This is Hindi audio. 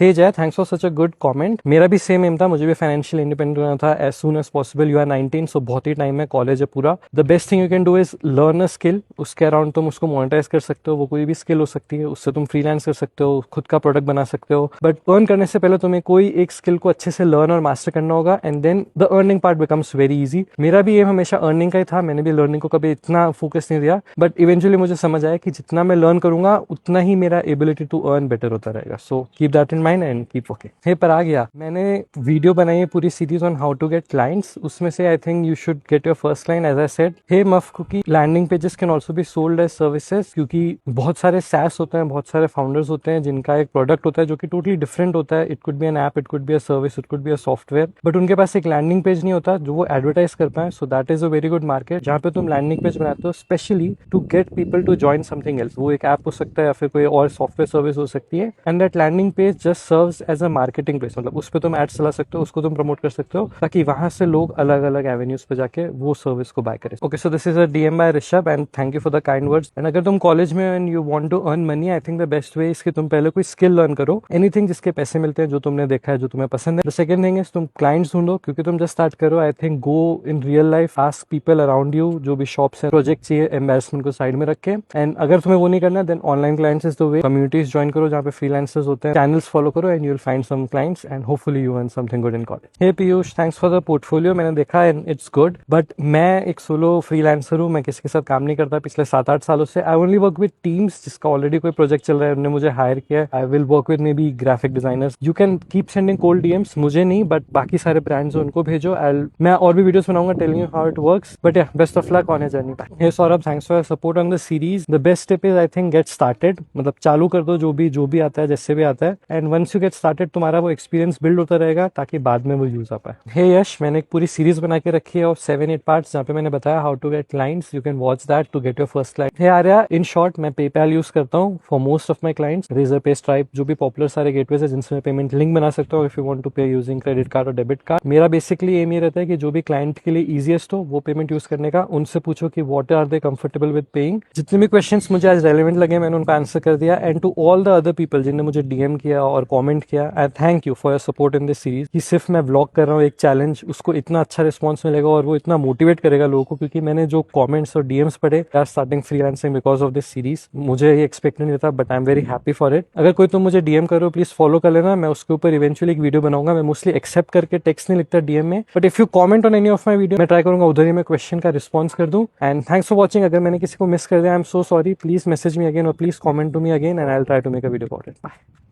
हे जय, thanks for such a good comment. मेरा भी सेम एम था, मुझे भी फाइनेंशियल इंडिपेंडेंट होना था as soon as possible. You are 19, so बहुत ही टाइम है, कॉलेज है पूरा। The best thing you can do is learn a skill. उसके अराउंड तुम उसको मोनेटाइज कर सकते हो, वो कोई भी स्किल हो सकती है, उससे तुम फ्रीलांस कर सकते हो, खुद का प्रोडक्ट बना सकते हो। बट अर्न करने से पहले तुम्हें कोई एक स्किल को अच्छे से लर्न और मास्टर करना होगा, and then the earning part becomes very easy. मेरा भी एम हमेशा अर्निंग का ही था, मैंने भी लर्निंग को कभी इतना फोकस नहीं दिया, बट इवेंचुअली मुझे समझ आया कि जितना मैं लर्न करूंगा उतना ही मेरा एबिलिटी टू अर्न बेटर होता रहेगा। So keep that in mind and keep working. Hey पर आ गया, मैंने वीडियो बनाई है पूरी series on how to get clients. उसमें से I think you should get your first client as I said. Hey muff cookie landing pages can also be sold as services, क्योंकि बहुत सारे सैस होते हैं, बहुत सारे फाउंडर्स होते हैं जिनका एक प्रोडक्ट होता है जो कि टोटली डिफरेंट होता है। It could be an app, it could be a service, it could be a software, but उनके पास एक लैंडिंग पेज नहीं होता जो वो एडवर्टाइज कर पाए। So that is a very good market जहाँ पे तुम लैंडिंग पेज बनाते हो specially to get people to join something else. वो एक ऐप हो सकता है या फिर कोई और सॉफ्टवेयर सर्विस हो सकती है, and that landing page just serves as a marketing place. मतलब उस पर तुम एड्स चला सकते हो, उसको तुम प्रमोट कर सकते हो ताकि वहां से लोग अलग अलग एवेन्यूज पे जाके वो सर्विस को बाय करें। Okay, so this is a DM by Rishabh and thank you for the kind words. And अगर तुम कॉलेज में and you want to earn money, I think the best way is कि तुम पहले कोई स्किल लर्न करो, एनीथिंग जिसके पैसे मिलते हैं, जो तुमने देखा है, जो तुम्हें पसंद है। द सेकंड थिंग इज तुम क्लाइंट्स ढूंढो, क्योंकि तुम जस्ट स्टार्ट करो। I think go in real life, ask people around you, जो भी शॉप्स है, प्रोजेक्ट चाहिए, एम्बेरसमेंट को साइड में रखे। एंड अगर तुम्हें वो नहीं करना then online clients is the way. Communities join करो जहाँ पे फ्रीलांसर्स होते हैं, चैनल्स फॉलो करो and you will find some clients and hopefully you earn something good in college. Hey Piyush, thanks for the portfolio. मैंने देखा एंड इट्स गुड, बट मैं एक सोलो फ्रीलांसर हूँ, मैं किसी के साथ काम नहीं करता पिछले 7-8 सालों से। I only work with teams जिसका ऑलरेडी कोई प्रोजेक्ट चल रहा है, उन्होंने मुझे हायर किया है। I will work with may be graphic designers. You can keep sending cold DMs, मुझे नहीं बट बाकी सारे ब्रांड्स उनको भेजो। मैं और भी वीडियोस बनाऊंगा telling you how it works, but yeah best of luck on your journey. Hey Saurabh, thanks for your support on the series. The best step is I think get started, मतलब चालू कर दो जो भी आता है, जैसे भी आता है, and once you get started तुम्हारा वो एक्सपीरियंस बिल्ड होता रहेगा ताकि बाद में वो यूज आ पाए। हे यश, मैंने एक पूरी सीरीज बना के रखी है और 7-8 पार्ट्स जहाँ पे मैंने बताया how to get clients. You can watch that to get your first client. Hey Arya, in short मैं पेपैल यूज करता हूँ for most of my clients. Razorpay, Stripe, जो भी पॉपुलर सारे गेटवेज है जिनसे मैं पेमेंट लिंक बना सकता हूँ इफ यू वांट टू पे यूजिंग क्रेडिट कार्ड और डेबिट कार्ड। मेरा बेसिकली एम ये रहता है कि जो भी क्लाइंट के लिए ईजिएस्ट हो वो पेमेंट यूज करने का, उनसे पूछो कि what are they comfortable with paying. जितने भी क्वेश्चंस मुझे आज रेलेवेंट लगे मैंने उनका आंसर कर दिया। And to all the other people जिन्होंने मुझे डीएम किया और कमेंट किया, I thank you for your support in this series. कि सिर्फ मैं व्लॉग कर रहा हूँ एक चैलेंज, उसको इतना अच्छा रिस्पॉन्स मिलेगा और वो इतना मोटिवेट करेगा लोगों को, क्योंकि मैंने जो कमेंट्स और डीएम्स पढ़े are starting freelancing because of this series. मुझे ये एक्सपेक्ट नहीं था but I am very happy for it. अगर कोई तुम मुझे डीएम करो प्लीज फॉलो कर लेना, मैं उसके ऊपर इवेंचुअली एक वीडियो बनाऊंगा। मैं मोस्टली एक्सेप्ट करके टेक्स्ट नहीं लिखता डीएम में, but if you comment on any of my video मैं ट्राई करूंगा उधर ही मैं क्वेश्चन का रिस्पॉन्स कर दूं। And thanks for watching. अगर मैंने किसी को मिस कर दिया I am so sorry, please message me again और please comment to me again and I will try to make a video about it. Bye.